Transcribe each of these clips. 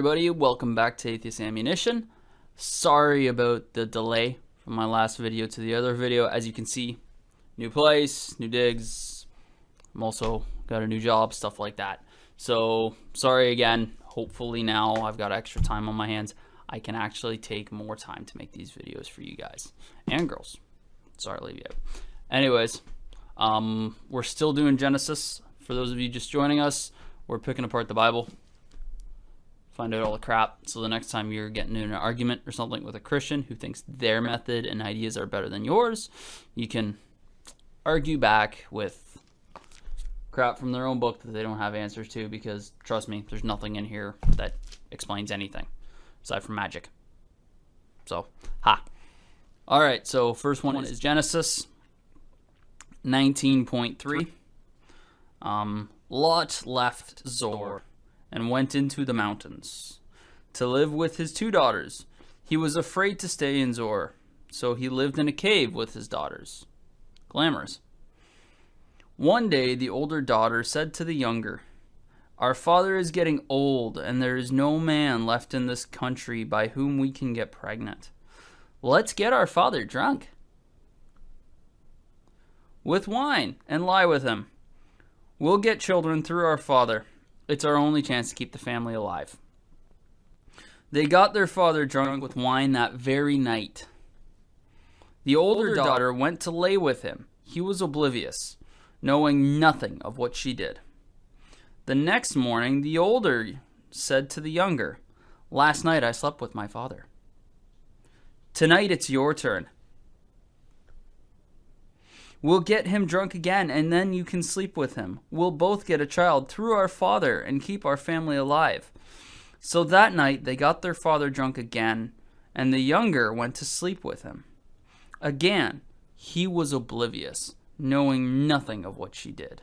everybody, welcome back to Athiest Ammunition. Sorry about the delay from my last video to the other video. As you can see, new place, new digs. I'm also got a new job, stuff like that. So sorry again. Hopefully now I've got extra time on my hands. I can actually take more time to make these videos for you guys and girls. Sorry to leave you out. Anyways, we're still doing Genesis. For those of you just joining us, we're picking apart the Bible. Find out all the crap, so the next time you're getting in an argument or something with a Christian who thinks their method and ideas are better than yours, you can argue back with crap from their own book that they don't have answers to, because trust me, there's nothing in here that explains anything aside from magic. So, Alright, so first one is Genesis 19.3. Lot left Zoar and went into the mountains to live with his two daughters. He was afraid to stay in Zoar, so he lived in a cave with his daughters. Glamorous. One day the older daughter said to the younger, "Our father is getting old, and there is no man left in this country by whom we can get pregnant. Let's get our father drunk with wine and lie with him. We'll get children through our father. It's our only chance to keep the family alive." They got their father drunk with wine that very night. The older daughter went to lay with him. He was oblivious, knowing nothing of what she did. The next morning, the older said to the younger, "Last night I slept with my father. Tonight it's your turn. We'll get him drunk again, and then you can sleep with him. We'll both get a child through our father and keep our family alive." So that night they got their father drunk again, and the younger went to sleep with him. Again, he was oblivious, knowing nothing of what she did.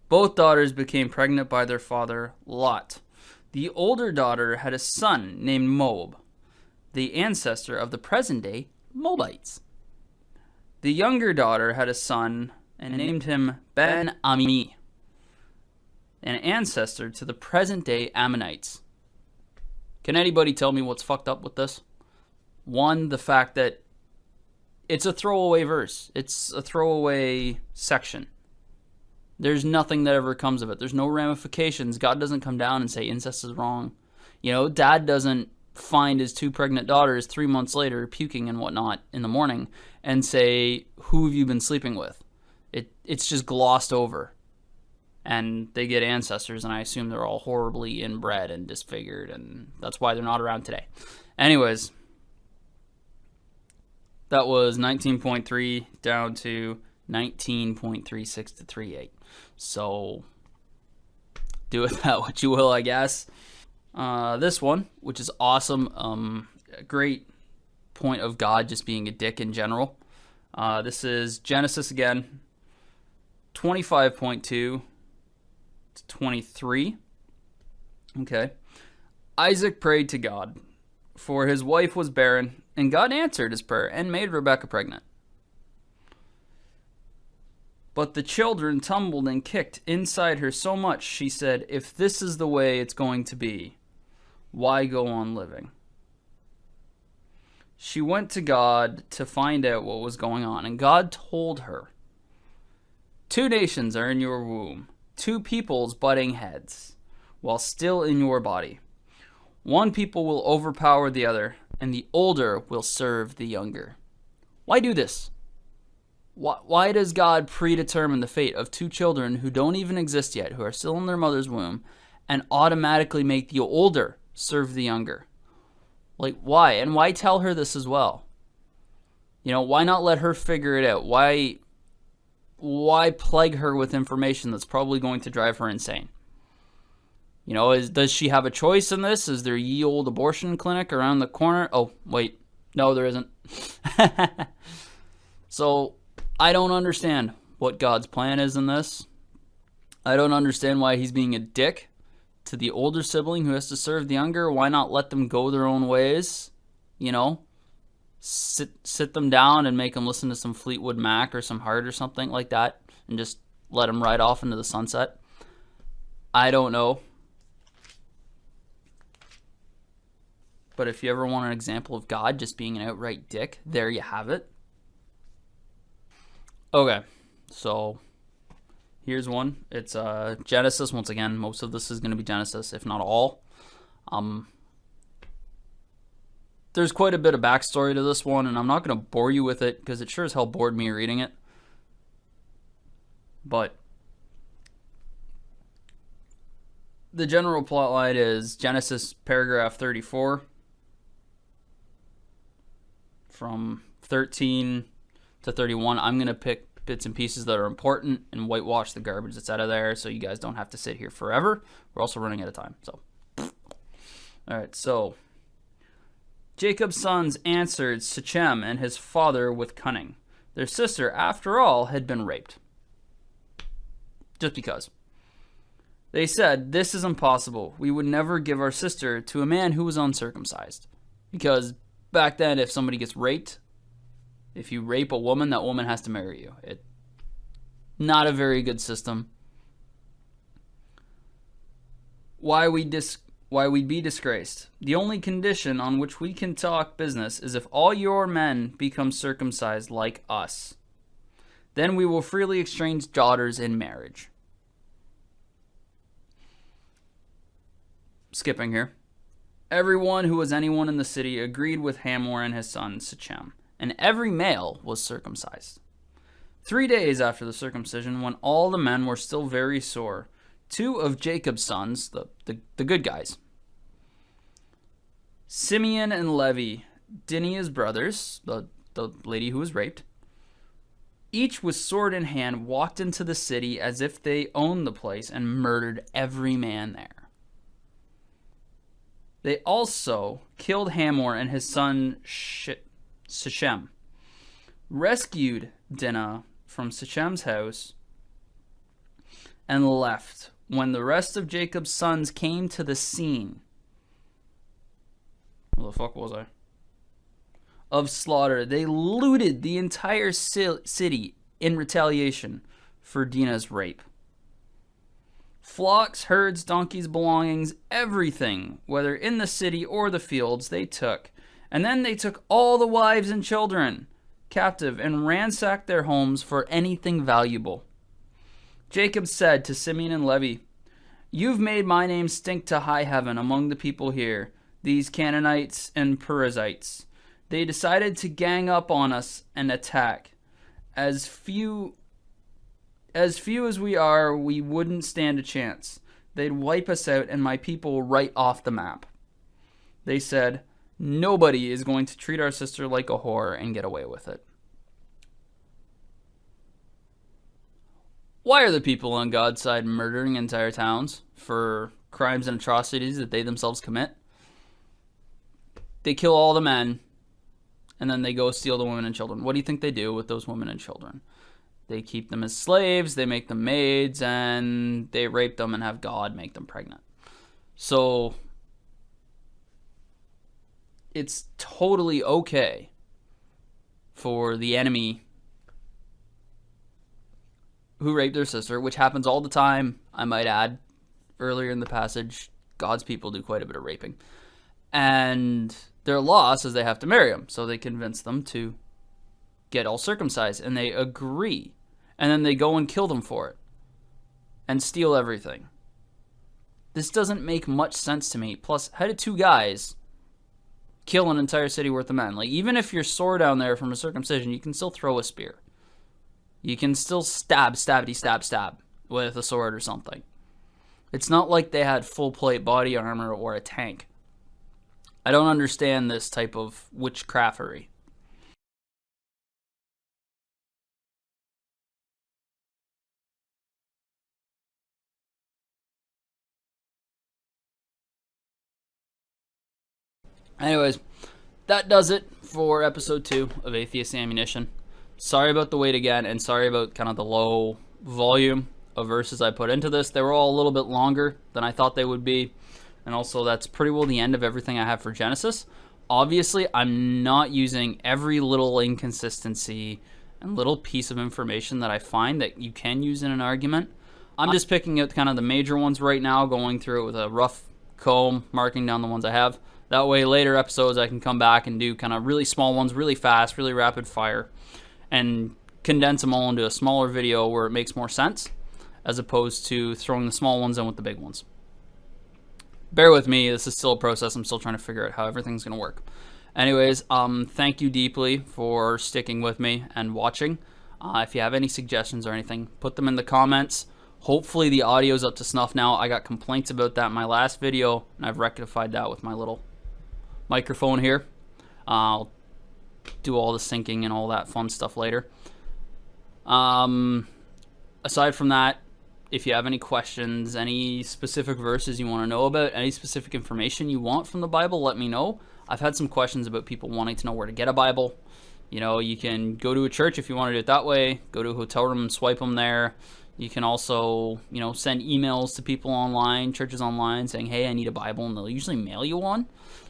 Both daughters became pregnant by their father, Lot. The older daughter had a son named Moab, the ancestor of the present-day Moabites. The younger daughter had a son and named him Ben-Ami, an ancestor to the present-day Ammonites. Can anybody tell me what's fucked up with this? One, the fact that it's a throwaway verse. It's a throwaway section. There's nothing that ever comes of it. There's no ramifications. God doesn't come down and say incest is wrong. You know, dad doesn't find his two pregnant daughters 3 months later puking and whatnot in the morning and say, "Who have you been sleeping with?" It's just glossed over. And they get ancestors, and I assume they're all horribly inbred and disfigured, and that's why they're not around today. Anyways, that was 19.3 down to 19.36 to 38. So do with that what you will, I guess. This one, which is awesome, a great point of God just being a dick in general. This is Genesis again, 25.2 to 23. Okay. Isaac prayed to God, for his wife was barren, and God answered his prayer and made Rebekah pregnant. But the children tumbled and kicked inside her so much, she said, "If this is the way it's going to be, why go on living?" She went to God to find out what was going on, and God told her, "Two nations are in your womb, two peoples butting heads, while still in your body. One people will overpower the other, and the older will serve the younger." Why do this? Why does God predetermine the fate of two children who don't even exist yet, who are still in their mother's womb, and automatically make the older serve the younger? Like, why? And why tell her this as well? You know, why not let her figure it out? Why plague her with information that's probably going to drive her insane? You know, does she have a choice in this? Is there ye old abortion clinic around the corner? Oh, wait. No, there isn't. So, I don't understand what God's plan is in this. I don't understand why he's being a dick to the older sibling who has to serve the younger. Why not let them go their own ways? You know, sit them down and make them listen to some Fleetwood Mac or some Heart or something like that, and just let them ride off into the sunset. I don't know. But if you ever want an example of God just being an outright dick, there you have it. Okay, so here's one. It's Genesis. Once again, most of this is going to be Genesis, if not all. There's quite a bit of backstory to this one, and I'm not going to bore you with it because it sure as hell bored me reading it. But the general plot line is Genesis paragraph 34 from 13 to 31. I'm going to pick bits and pieces that are important and whitewash the garbage that's out of there so you guys don't have to sit here forever. We're also running out of time. So, all right, so Jacob's sons answered Shechem and his father with cunning. Their sister, after all, had been raped. Just because. They said, "This is impossible. We would never give our sister to a man who was uncircumcised." Because back then, if somebody gets raped, if you rape a woman, that woman has to marry you. Not a very good system. Why we'd be disgraced. The only condition on which we can talk business is if all your men become circumcised like us. Then we will freely exchange daughters in marriage. Skipping here. Everyone who was anyone in the city agreed with Hamor and his son Shechem, and every male was circumcised. 3 days after the circumcision, when all the men were still very sore, 2 of Jacob's sons, the good guys, Simeon and Levi, Dinah's brothers, the lady who was raped, each with sword in hand walked into the city as if they owned the place and murdered every man there. They also killed Hamor and his son Shechem, rescued Dinah from Shechem's house, and left. When the rest of Jacob's sons came to the scene, where the fuck was I? Of slaughter, they looted the entire city in retaliation for Dinah's rape. Flocks, herds, donkeys, belongings, everything, whether in the city or the fields, they took. And then they took all the wives and children captive and ransacked their homes for anything valuable. Jacob said to Simeon and Levi, "You've made my name stink to high heaven among the people here, these Canaanites and Perizzites. They decided to gang up on us and attack. As few as we are, we wouldn't stand a chance. They'd wipe us out and my people right off the map. They said, nobody is going to treat our sister like a whore and get away with it." Why are the people on God's side murdering entire towns for crimes and atrocities that they themselves commit? They kill all the men, and then they go steal the women and children. What do you think they do with those women and children? They keep them as slaves, they make them maids, and they rape them and have God make them pregnant. So it's totally okay for the enemy who raped their sister, which happens all the time, I might add. Earlier in the passage, God's people do quite a bit of raping. And their law says they have to marry them, so they convince them to get all circumcised, and they agree. And then they go and kill them for it and steal everything. This doesn't make much sense to me. Plus, how did 2 guys kill an entire city worth of men? Like, even if you're sore down there from a circumcision, you can still throw a spear. You can still stab with a sword or something. It's not like they had full plate body armor or a tank. I don't understand this type of witchcraftery. Anyways, that does it for episode 2 of Athiest Ammunition. Sorry about the wait again, and sorry about kind of the low volume of verses I put into this. They were all a little bit longer than I thought they would be, and also that's pretty well the end of everything I have for Genesis. Obviously, I'm not using every little inconsistency and little piece of information that I find that you can use in an argument. I'm just picking out kind of the major ones right now, going through it with a rough comb, marking down the ones I have. That way, later episodes, I can come back and do kind of really small ones, really fast, really rapid fire, and condense them all into a smaller video where it makes more sense, as opposed to throwing the small ones in with the big ones. Bear with me, this is still a process. I'm still trying to figure out how everything's going to work. Anyways, thank you deeply for sticking with me and watching. If you have any suggestions or anything, put them in the comments. Hopefully the audio's up to snuff now. I got complaints about that in my last video, and I've rectified that with my little microphone here. I'll do all the syncing and all that fun stuff later. Aside from that, if you have any questions, any specific verses you want to know about, any specific information you want from the Bible, let me know. I've had some questions about people wanting to know where to get a Bible. You know, you can go to a church if you want to do it that way. Go to a hotel room and swipe them there. You can also, you know, send emails to people online, churches online, saying, hey, I need a Bible, and they'll usually mail you one.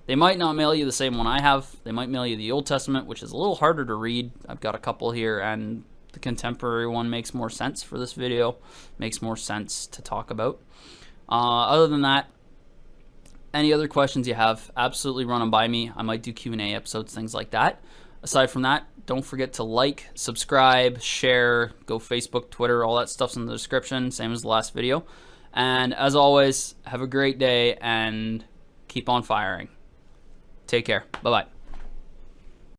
They might not mail you the same one I have. They might mail you the Old Testament, which is a little harder to read. I've got a couple here, and the contemporary one makes more sense for this video, makes more sense to talk about. Other than that, any other questions you have, absolutely run them by me. I might do Q&A episodes, things like that. Aside from that, don't forget to like, subscribe, share, go Facebook, Twitter, all that stuff's in the description, same as the last video. And as always, have a great day and keep on firing. Take care. Bye-bye.